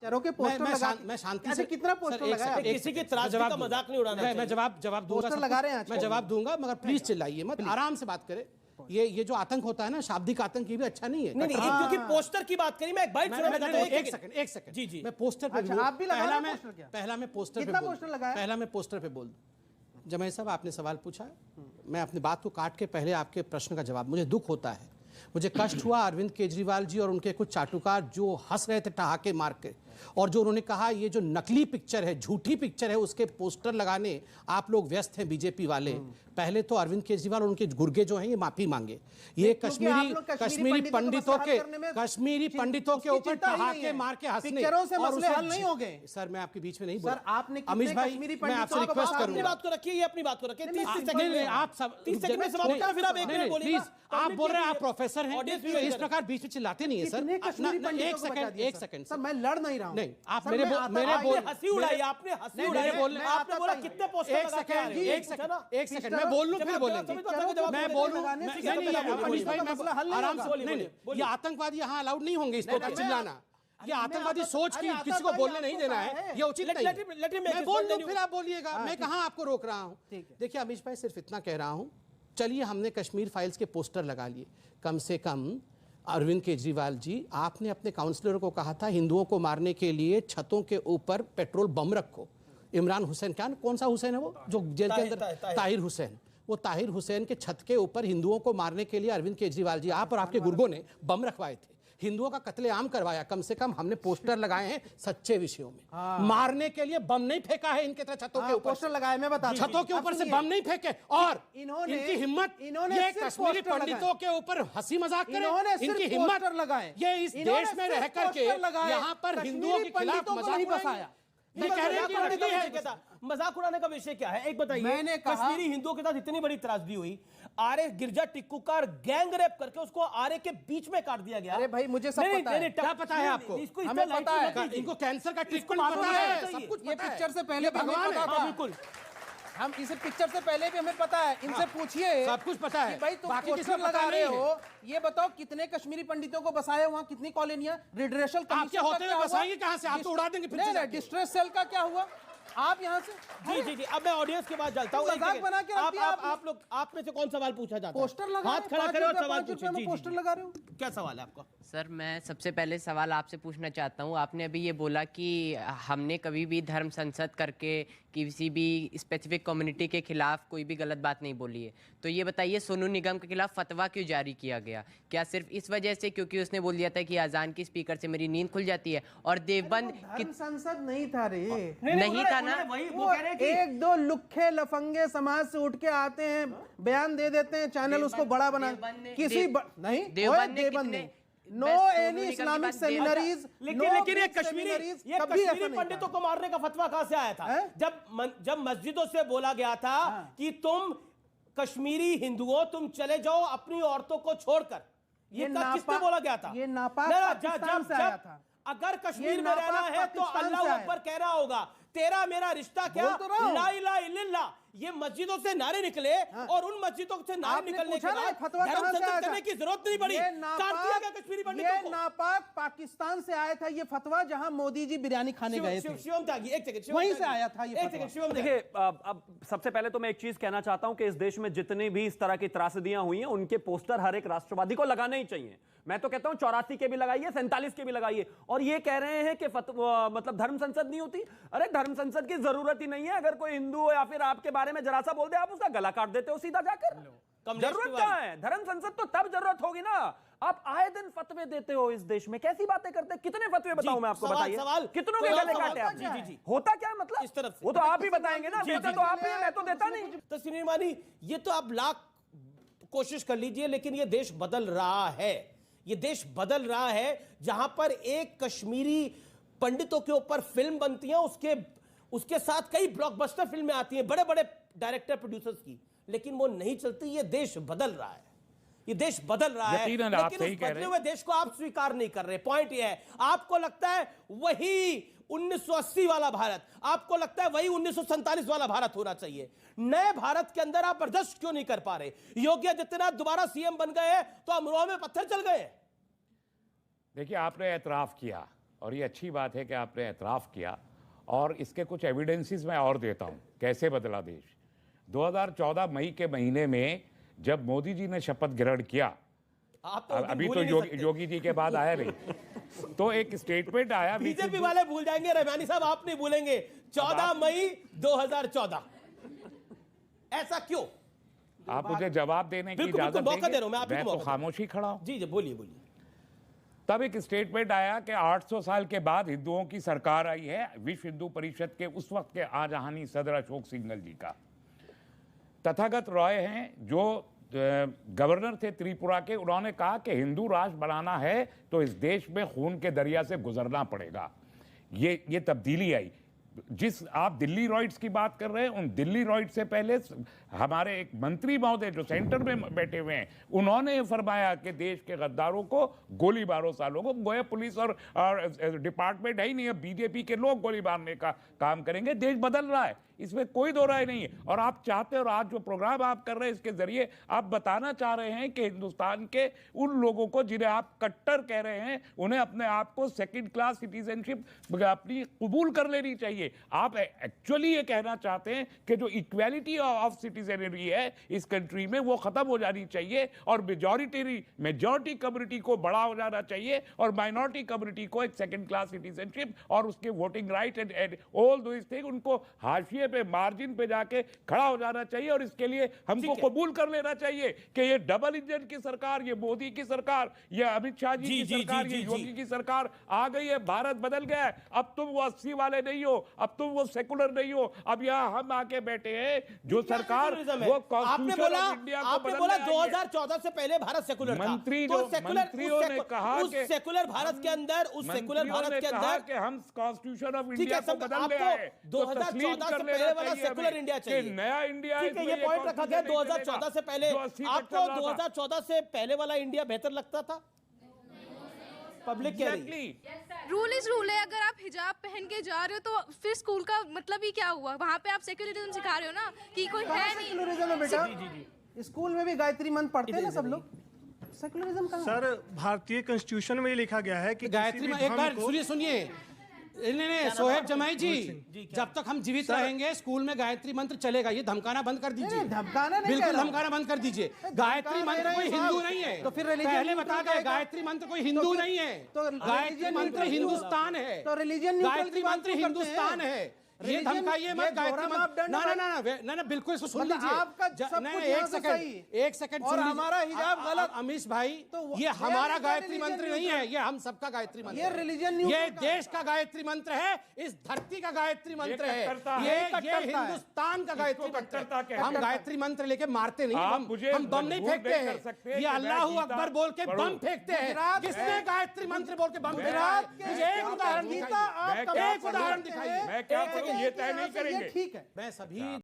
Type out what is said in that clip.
चरों के पोस्टर मैं शांति से कितना पोस्टर लगाया? किसी की त्रासदी का मजाक नहीं उड़ाना। मैं जवाब दूंगा, पोस्टर लगा रहे हैं मैं जवाब दूंगा, मगर प्लीज चिल्लाइए मत, आराम से बात करें। ये जो आतंक होता है ना, शाब्दिक आतंक, ये भी अच्छा नहीं है। नहीं क्योंकि पोस्टर की बात करी, मैं एक बाइट सुनाना चाहता हूं। एक सेकंड जी जी, मैं पोस्टर पे आप भी लगा रहे हैं? पहला मैं पोस्टर कितना पोस्टर लगाया? पहला मैं पोस्टर पे बोल दूं। जमाई साहब, आपने सवाल पूछा, मैं अपनी बात को काट के पहले आपके प्रश्न का जवाब, मुझे दुख होता है, मुझे कष्ट हुआ अरविंद केजरीवाल जी और उनके कुछ चाटुकार जो हंस रहे थे ठहाके मार के, और जो उन्होंने कहा ये जो नकली पिक्चर है, झूठी पिक्चर है, उसके पोस्टर लगाने आप लोग व्यस्त हैं बीजेपी वाले। पहले तो अरविंद केजरीवाल और उनके गुर्गे जो हैं ये माफी मांगे। ये कश्मीरी पंडितों के ऊपर ठहाके मार के हंसने से मसले हल नहीं हो गए। सर मैं आपके बीच में नहीं बोल सर, आपने अमीश भाई, मैं आपसे रिक्वेस्ट करूंगा, बात को रखिए, अपनी बात को रखिए। 30 सेकंड आप सब 30 सेकंड में समाप्त करें, फिर आप एक मिनट बोलिए। आप बोल रहे हैं आप प्रोफेसर हैं, इस प्रकार बीच में चिल्लाते नहीं है सर। एक सेकंड सर, मैं लड़ नहीं रहा हूं। नहीं, आप मेरे बोल हंसी उड़ाई, आपने हंसी उड़ाई, आपने बोला कितने पोस्टर एक सेकंड मैं बोल लूं फिर बोलेंगे। मैं बोलूं आराम से। नहीं, ये आतंकवादी यहाँ अलाउड नहीं होंगे, इसको चिल्लाना। ये आतंकवादी सोच की किसी को बोलने नहीं देना है, ये उचित नहीं है। मैं बोल लूं फिर आप बोलिएगा, मैं कहां आपको रोक रहा हूं। देखिए अमीश भाई, सिर्फ इतना कह रहा हूं, चलिए हमने कश्मीर फाइल्स के पोस्टर लगा लिए, कम से कम अरविंद केजरीवाल जी, आपने अपने काउंसलर को कहा था हिंदुओं को मारने के लिए छतों के ऊपर पेट्रोल बम रखो। इमरान हुसैन, क्या कौन सा हुसैन है वो जो जेल के अंदर, ताहिर हुसैन, वो ताहिर हुसैन के छत के ऊपर हिंदुओं को मारने के लिए अरविंद केजरीवाल जी, आप और आपके गुर्गों ने बम रखवाए थे, हिंदुओं का कत्लेआम करवाया। कम से कम हमने पोस्टर लगाए हैं सच्चे विषयों में, मारने के लिए बम नहीं फेंका है इनके तरह छतों के ऊपर पोस्टर लगाए, मैं बता छतों के ऊपर से बम नहीं फेंके। और इनकी हिम्मत, ये कश्मीरी पंडितों के ऊपर हंसी मजाक करें, इनकी हिम्मत लगाए, ये इस देश में रह करके यहाँ पर हिंदुओं के खिलाफ मजाक बसाया। ये कह रहे हैं कि मजाक उड़ाने का विषय क्या है, एक बताइए। मैंने कश्मीरी हिंदुओं के साथ इतनी बड़ी त्रासदी हुई, आर्य गिरजा टिक्कू का गैंग रेप करके उसको आर्य के बीच में काट दिया गया। अरे भाई, मुझे सब पता है। क्या पता है आपको? हमें पता है, इनको कैंसर का ट्रीटमेंट पता है, सब कुछ। ये पिक्चर से पहले भगवान पता था, बिल्कुल। हम इसे पिक्चर से पहले भी हमें पता है, इनसे पूछिए, सब कुछ पता है भाई तुम पोस्टर लगा रहे हो, ये बताओ कितने कश्मीरी पंडितों को बसाए, वहां कितनी कॉलोनियां, रिड्रेशल आपके होते हुए बसाएंगे कहां से? आप तो उड़ा देंगे फिर। डिस्ट्रेस सेल का क्या हुआ? आप यहाँ से जी अब मैं ऑडियंस के बाद चलता हूँ। बना के आप लोग, आप में से कौन सवाल पूछा जाता है? पोस्टर लगा, हाथ खड़ा करें और सवाल पूछिए। पोस्टर लगा रहे हो, क्या सवाल है आपका? सर, मैं सबसे पहले सवाल आपसे पूछना चाहता हूँ। आपने अभी ये बोला कि हमने कभी भी धर्म संसद करके किसी भी स्पेसिफिक कम्युनिटी के खिलाफ कोई भी गलत बात नहीं बोली है, तो ये बताइए सोनू निगम के खिलाफ फतवा क्यों जारी किया गया? क्या सिर्फ इस वजह से क्योंकि उसने बोल दिया था कि अजान की स्पीकर से मेरी नींद खुल जाती है? और देवबंद संसद नहीं था रे, नहीं था ना, एक दो लुखे लफंगे समाज से उठ के आते हैं, बयान दे देते हैं, चैनल उसको बड़ा बना, किसी नहीं देवबंद नहीं, नो एनी इस्लामिक सेमिनारीज। लेकिन ये कश्मीरी पंडितों को मारने का फतवा कहां से आया था? जब मस्जिदों से बोला गया था कि तुम कश्मीरी हिंदुओं तुम चले जाओ अपनी औरतों को छोड़कर, ये किसने बोला गया था? ये नापाक पाकिस्तान से आया था। अगर कश्मीर में रहना है तो अल्लाह अकबर कह रहा होगा, तेरा मेरा रिश्ता क्या, ला इलाहा इल्लल्लाह। ये मस्जिदों से नारे निकले और उन मस्जिदों से नारे निकलने के बाद धर्म संसद करने की जरूरत नहीं पड़ी। कश्मीरी पंडितों को नापाक पाकिस्तान से आया था ये फतवा, जहां मोदी जी बिरयानी खाने गए थे, शिवम त्यागी, एक सेकंड, वहीं से आया था ये फतवा। देखिए, अब सबसे पहले तो मैं एक चीज कहना चाहता हूं कि इस देश में जितनी भी इस तरह की त्रासदियां हुई हैं उनके पोस्टर हर एक राष्ट्रवादी को लगाने ही चाहिए। मैं तो कहता हूं 84 के भी लगाइए, 47 के भी लगाइए। और ये कह रहे हैं कि मतलब धर्म संसद नहीं होती, अरे धर्म संसद की जरूरत ही नहीं है। अगर कोई हिंदू या फिर आपके बारे में जरा सा बोल दे, आप उसका गला काट देते हो सीधा जाकर। जरूरत क्या है? धर्म संसद तो तब जरूरत होगी ना। आप आए दिन फतवे देते हो इस देश में, कैसी बातें करते हैं? कितने फतवे बताऊं मैं आपको? बताइए, कितनों के गले काटे आपने? जी होता क्या मतलब इस तरफ से? वो तो आप ही बताएंगे ना, देता तो आप ही है, मैं तो देता नहीं। तस्वीर मानी, ये तो आप लाख कोशिश कर लीजिए, लेकिन ये देश बदल रहा है। ये देश बदल रहा है जहां पर एक कश्मीरी पंडितों के ऊपर फिल्म बनती है, उसके साथ कई ब्लॉकबस्टर फिल्में आती हैं बड़े बड़े डायरेक्टर प्रोड्यूसर्स की, लेकिन वो नहीं चलती। ये देश बदल रहा है, ये देश बदल रहा है, लेकिन उस बदले हुए देश को आप स्वीकार नहीं कर रहे। पॉइंट ये है, आपको लगता है वही 1980 वाला भारत, आपको लगता है वही 1947 वाला भारत होना चाहिए। नए भारत के अंदर आप बर्दाश्त क्यों नहीं कर पा रहे? योगी आदित्यनाथ दोबारा सीएम बन गए तो अमरोहा में पत्थर चल गए। देखिए, आपने एतराफ किया और ये अच्छी बात है कि आपने एतराफ़ किया, और इसके कुछ एविडेंसेस मैं और देता हूँ कैसे बदला देश। 2014 मई के महीने में जब मोदी जी ने शपथ ग्रहण किया, आप तो अभी तो योगी जी के बाद आया नहीं, तो एक स्टेटमेंट आया, बीजेपी वाले भूल जाएंगे, रहमानी साहब आप नहीं भूलेंगे, 14 मई 2014। ऐसा क्यों? आप मुझे जवाब देने की इजाजत मौका दे रहा हूं, मैं तो खामोशी खड़ा हूं। जी बोलिए बोलिए। तब एक स्टेटमेंट आया कि 800 साल के बाद हिंदुओं की सरकार आई है, विश्व हिंदू परिषद के उस वक्त के आजहानी सदर अशोक सिंघल जी का। तथागत रॉय हैं जो गवर्नर थे त्रिपुरा के, उन्होंने कहा कि हिंदू राष्ट्र बनाना है तो इस देश में खून के दरिया से गुजरना पड़ेगा। ये तब्दीली आई। जिस आप दिल्ली रॉइड्स की बात कर रहे हैं, उन दिल्ली रॉइड्स से पहले हमारे एक मंत्री महोदय जो सेंटर में बैठे हुए हैं, उन्होंने ये फरमाया कि देश के गद्दारों को गोलीबारों सालों को, गोया पुलिस और डिपार्टमेंट है ही नहीं, अब बीजेपी के लोग गोली मारने का काम करेंगे। देश बदल रहा है, इसमें कोई दो राय नहीं है। और आप चाहते हैं, और आज जो प्रोग्राम आप कर रहे हैं इसके जरिए आप बताना चाह रहे हैं कि हिंदुस्तान के उन लोगों को जिन्हें आप कट्टर कह रहे हैं, उन्हें अपने आप को सेकंड क्लास सिटीजनशिप अपनी कबूल कर लेनी चाहिए। आप एक्चुअली ये कहना चाहते हैं कि जो इक्वालिटी ऑफ सिटीजनरी है इस कंट्री में वो खत्म हो जानी चाहिए, और मेजॉरिटी कम्युनिटी को बड़ा हो जाना चाहिए, और माइनॉरिटी कम्युनिटी को एक सेकंड क्लास सिटीजनशिप और उसके voting right and all those thing, उनको हाशिए पे, मार्जिन पे जाके खड़ा हो जाना चाहिए। और इसके लिए हमको कबूल कर लेना चाहिए कि ये डबल इंजन की सरकार, ये मोदी की सरकार, ये अमित शाह जी की सरकार, ये योगी की सरकार आ गई है। भारत बदल गया है। अब तुम वो 80 वाले नहीं हो, अब तुम वो सेकुलर नहीं हो, अब यहाँ हम आके बैठे हैं जो सरकार वो कॉन्स्टिट्यूशन ऑफ इंडिया को बदल बोला 2014 से पहले भारत सेकुलर था। मंत्रियों ने कहा कि सेकुलर भारत के अंदर, उस सेकुलर भारत के अंदर कि हम कॉन्स्टिट्यूशन ऑफ इंडिया को बदल ले आए, 2014 से पहले वाला सेकुलर इंडिया चाहिए, नया इंडिया। ठीक है, ये पॉइंट रखा गया। 2014 से पहले आपको 2014 से पहले वाला इंडिया बेहतर लगता था? पब्लिक कह रही है रूल इज रूल है। अगर आप हिजाब पहन के जा रहे हो तो फिर स्कूल का मतलब ही क्या हुआ? वहाँ पे आप सेक्युलरिज्म सिखा रहे हो ना कि कोई है नहीं। सेक्युलरिज्म है बेटा, स्कूल में भी गायत्री मंत्र पढ़ते हैं ना सब लोग। सेक्युलरिज्म कहाँ? सर, भारतीय कॉन्स्टिट्यूशन में लिखा गया है कि गायत्री में, एक बार सुनिए नहीं सोहेब जमाई जी, जब तक हम जीवित रहेंगे स्कूल में गायत्री मंत्र चलेगा। ये धमकाना बंद कर दीजिए। धमकाना नहीं, बिल्कुल धमकाना बंद कर दीजिए। गायत्री मंत्र कोई हिंदू नहीं है, तो फिर पहले बता दें, गायत्री मंत्र कोई हिंदू नहीं है। गायत्री मंत्र हिंदुस्तान है, तो रिलीजन गायत्री मंत्र हिंदुस्तान है। ये धमकाइए मत गायत्री मंत्र। ना बिल्कुल इसको सुन लीजिए। एक सेकंड और हमारा हिजाब गलत। अमीश भाई, ये हमारा गायत्री मंत्र नहीं है, ये हम सबका गायत्री मंत्र है। ये रिलीजन, ये देश का गायत्री मंत्र है, इस धरती का गायत्री मंत्र है, ये हिंदुस्तान का गायत्री मंत्र है। हम गायत्री मंत्र लेके मारते नहीं, हम बम नहीं फेंकते हैं। ये अल्लाह अकबर बोल के बम फेंकते हैं। किसने गायत्री मंत्र बोल के बम फेंका? एक उदाहरण दिखाइए, एक उदाहरण दिखाइए। मैं क्या करूं, ये तय नहीं करेंगे। ठीक है, मैं सभी